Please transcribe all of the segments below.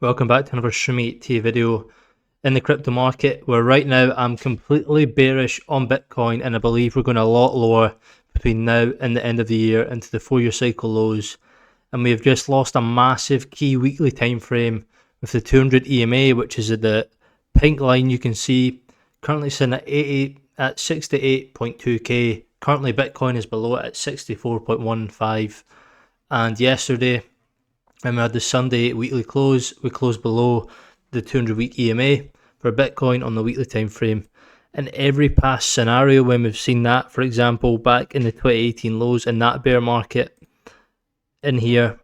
Welcome back to another Shroomy video in the crypto market, where right now I'm completely bearish on Bitcoin, and I believe we're going a lot lower between now and the end of the year into the 4-year cycle lows. And we have just lost a massive key weekly time frame with the 200 EMA, which is the pink line you can see currently sitting at 68.2k. Currently Bitcoin is below it at 64.15, and yesterday when we had the Sunday weekly close, we closed below the 200-week EMA for Bitcoin on the weekly time frame. In every past scenario when we've seen that, for example, back in the 2018 lows in that bear market, in here,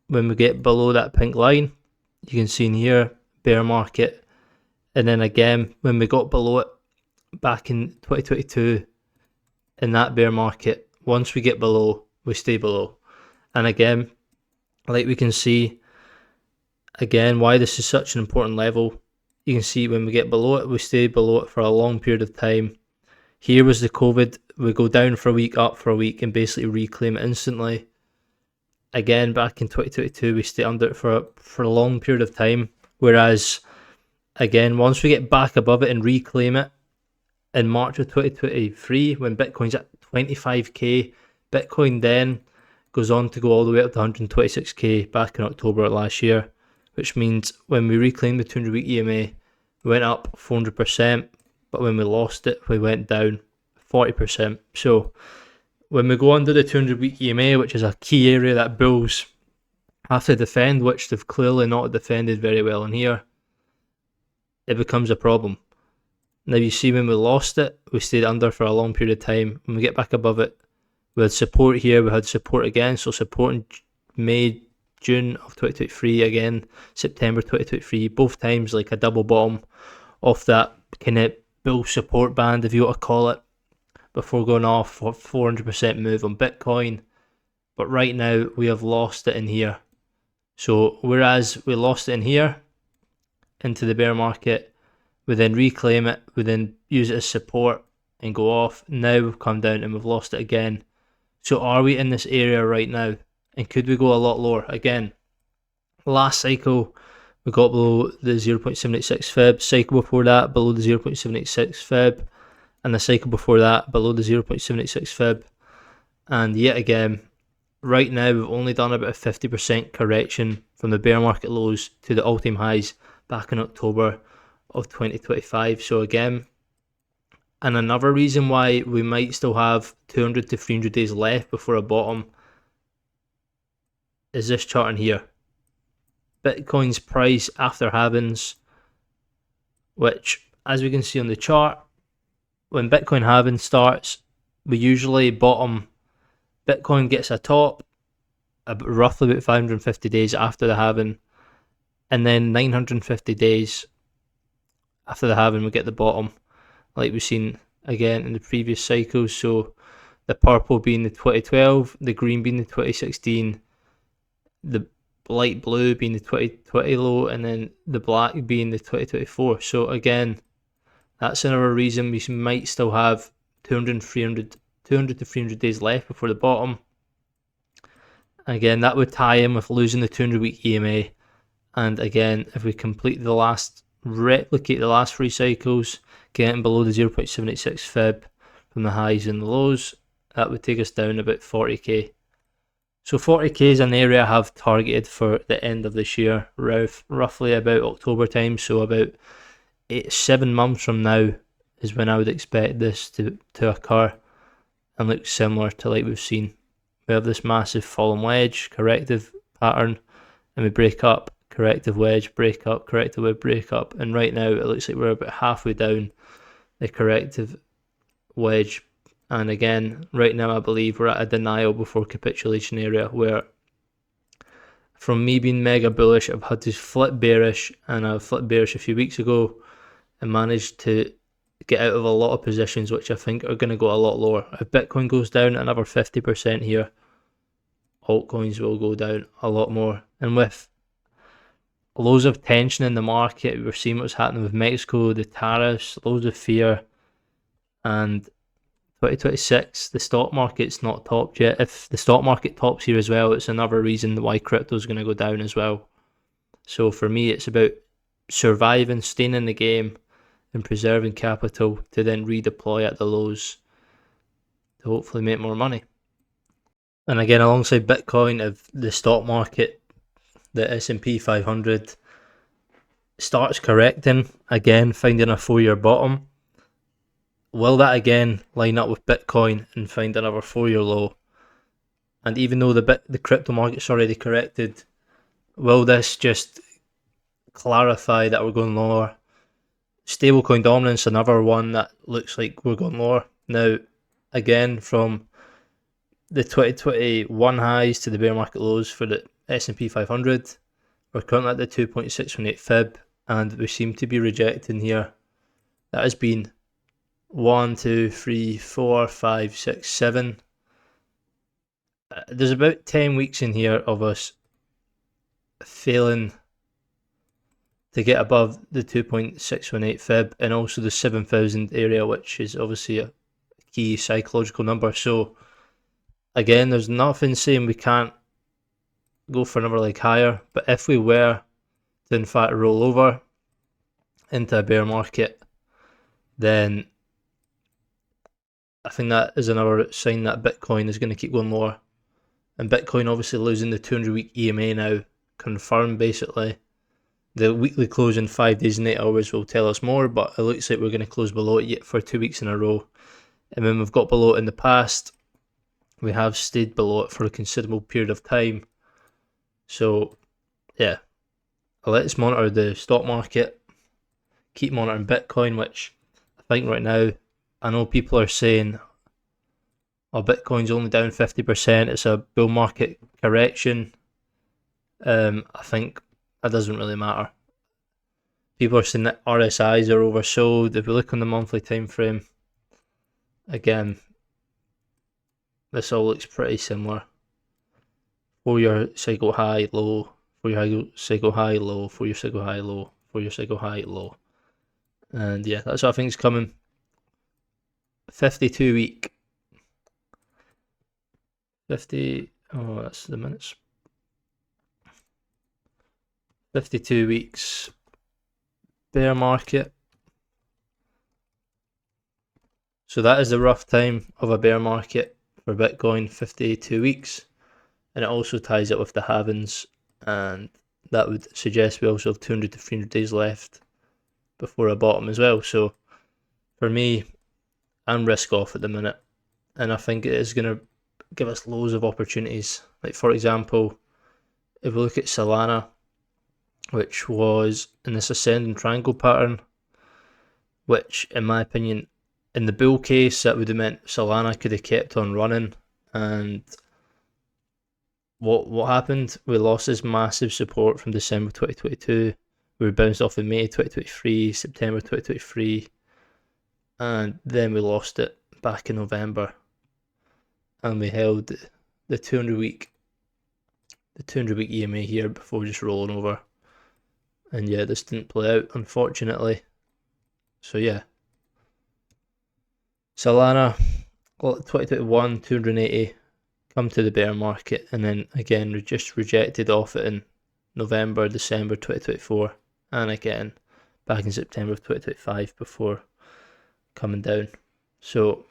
when we get below that pink line, you can see in here, bear market. And then again, when we got below it back in 2022, in that bear market, once we get below, we stay below. And again, like we can see, again, why this is such an important level. You can see when we get below it, we stay below it for a long period of time. Here was the COVID. We go down for a week, up for a week, and basically reclaim it instantly. Again, back in 2022, we stay under it for a long period of time. Whereas, again, once we get back above it and reclaim it, in March of 2023, when Bitcoin's at 25k, Bitcoin then goes on to go all the way up to 126k back in October last year, which means when we reclaimed the 200-week EMA, we went up 400%, but when we lost it, we went down 40%. So when we go under the 200-week EMA, which is a key area that bulls have to defend, which they've clearly not defended very well in here, it becomes a problem. Now you see when we lost it, we stayed under for a long period of time. When we get back above it, we had support here, we had support again, so support in May, June of 2023, again, September 2023, both times like a double bottom off that kind of bull support band, if you want to call it, before going off for 400% move on Bitcoin. But right now, we have lost it in here. So whereas we lost it in here, into the bear market, we then reclaim it, we then use it as support and go off. Now we've come down and we've lost it again. So are we in this area right now? And could we go a lot lower? Again, last cycle, we got below the 0.786 fib. Cycle before that, below the 0.786 fib. And the cycle before that, below the 0.786 fib. And yet again, right now, we've only done about a 50% correction from the bear market lows to the all-time highs back in October of 2025. So again, and another reason why we might still have 200 to 300 days left before a bottom is this chart in here. Bitcoin's price after halvings, which, as we can see on the chart, when Bitcoin halving starts, we usually bottom. Bitcoin gets a top roughly about 550 days after the halving, and then 950 days after the halving we get the bottom, like we've seen again in the previous cycles. So the purple being the 2012, the green being the 2016, the light blue being the 2020 low, and then the black being the 2024. So again, that's another reason we might still have 200 to 300 days left before the bottom. Again, that would tie in with losing the 200-week EMA. And again, if we replicate the last 3 cycles, getting below the 0.786 fib from the highs and the lows, that would take us down about 40k. So 40k is an area I have targeted for the end of this year, roughly about October time. So about 7 months from now is when I would expect this to occur and look similar to like we've seen. We have this massive fallen wedge, corrective pattern, and we break up, corrective wedge, break up, corrective wedge, break up. And right now it looks like we're about halfway down the corrective wedge. And again, right now I believe we're at a denial before capitulation area, where from me being mega bullish, I've had to flip bearish, and I flipped bearish a few weeks ago and managed to get out of a lot of positions which I think are going to go a lot lower. If Bitcoin goes down another 50% here, altcoins will go down a lot more. And with loads of tension in the market, we're seeing what's happening with Mexico, the tariffs, loads of fear, and 2026, the stock market's not topped yet. If the stock market tops here as well, it's another reason why crypto is going to go down as well. So for me, it's about surviving, staying in the game, and preserving capital to then redeploy at the lows to hopefully make more money. And again, alongside Bitcoin, if the stock market, the S&P 500 starts correcting again, finding a 4-year bottom, will that again line up with Bitcoin and find another 4-year low? And even though the crypto market's already corrected, will this just clarify that we're going lower? Stablecoin dominance, another one that looks like we're going lower. Now, again, from the 2021 highs to the bear market lows for the S&P 500, we're currently at the 2.618 fib, and we seem to be rejecting here. That has been 1, 2, 3, 4, 5, 6, 7. There's about 10 weeks in here of us failing to get above the 2.618 fib and also the 7,000 area, which is obviously a key psychological number. So again, there's nothing saying we can't go for another leg higher, but if we were to in fact roll over into a bear market, then I think that is another sign that Bitcoin is going to keep going lower. And Bitcoin obviously losing the 200-week EMA now, confirmed basically. The weekly close in 5 days and 8 hours will tell us more, but it looks like we're going to close below it yet for 2 weeks in a row. And when we've got below it in the past, we have stayed below it for a considerable period of time. So, yeah, let's monitor the stock market, keep monitoring Bitcoin, which I think right now, I know people are saying, oh, Bitcoin's only down 50%, it's a bull market correction. I think that doesn't really matter. People are saying that RSIs are oversold. If we look on the monthly time frame, again, this all looks pretty similar. 4-year cycle high, low, 4-year cycle high, low, 4-year cycle high, low, 4-year cycle high, low. And yeah, that's what I think is coming. 52 week. 50, oh, that's the minutes. 52 weeks bear market. So that is the rough time of a bear market for Bitcoin, 52 weeks. And it also ties it with the halvings, and that would suggest we also have 200 to 300 days left before a bottom as well. So for me, I'm risk off at the minute, and I think it is going to give us loads of opportunities. Like for example, if we look at Solana, which was in this ascending triangle pattern, which in my opinion, in the bull case, that would have meant Solana could have kept on running, and what happened? We lost this massive support from December 2022. We were bounced off in May 2023, September 2023, and then we lost it back in November. And we held the 200-week EMA here before just rolling over. And yeah, this didn't play out, unfortunately. So yeah, Solana, 2021, 280, come to the bear market, and then again just rejected off it in November, December 2024, and again back in September of 2025 before coming down. So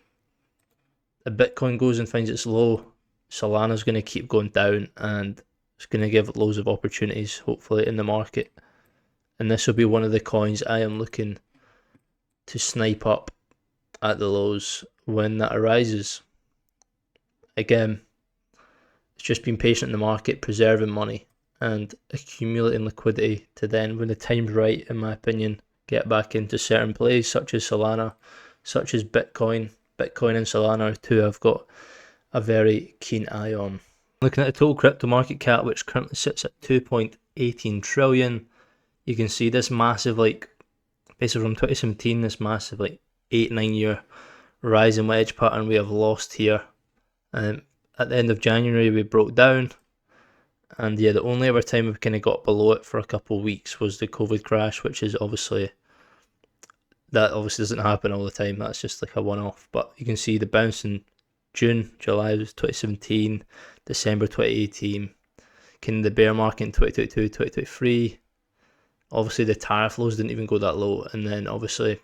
if Bitcoin goes and finds its low, Solana's going to keep going down, and it's going to give loads of opportunities, hopefully, in the market. And this will be one of the coins I am looking to snipe up at the lows when that arises. Again, it's just being patient in the market, preserving money, and accumulating liquidity to then, when the time's right, in my opinion, get back into certain plays such as Solana, such as Bitcoin. Bitcoin and Solana are two I've got a very keen eye on. Looking at the total crypto market cap, which currently sits at 2.18 trillion, you can see this massive, basically from 2017, this massive 8-9 year rising wedge pattern we have lost here. At the end of January we broke down, and yeah, the only other time we kind of got below it for a couple of weeks was the COVID crash, which is obviously doesn't happen all the time. That's just like a one-off. But you can see the bounce in June, July was 2017, December 2018, kind of the bear market in 2022, 2023, Obviously the tariff lows didn't even go that low, and then obviously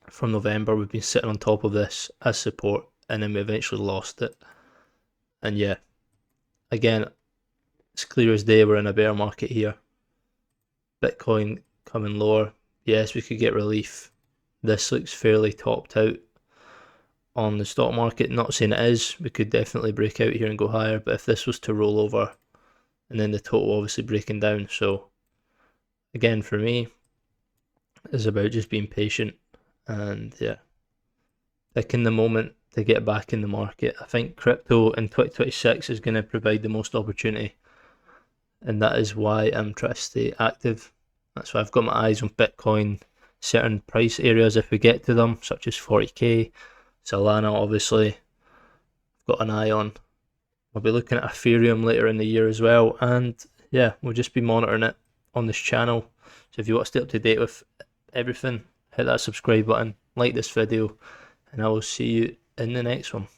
from November we've been sitting on top of this as support, and then we eventually lost it. And yeah, again, it's clear as day we're in a bear market here. Bitcoin coming lower. Yes, we could get relief. This looks fairly topped out on the stock market. Not saying it is, we could definitely break out here and go higher, but if this was to roll over, and then the total obviously breaking down. So again, for me, it's about just being patient and yeah, picking the moment to get back in the market. I think crypto in 2026 is going to provide the most opportunity, and that is why I'm trying to stay active. That's why I've got my eyes on Bitcoin, certain price areas if we get to them, such as 40k, Solana obviously, I've got an eye on. We'll be looking at Ethereum later in the year as well, and yeah, we'll just be monitoring it on this channel. So if you want to stay up to date with everything, hit that subscribe button, like this video, and I will see you in the next one.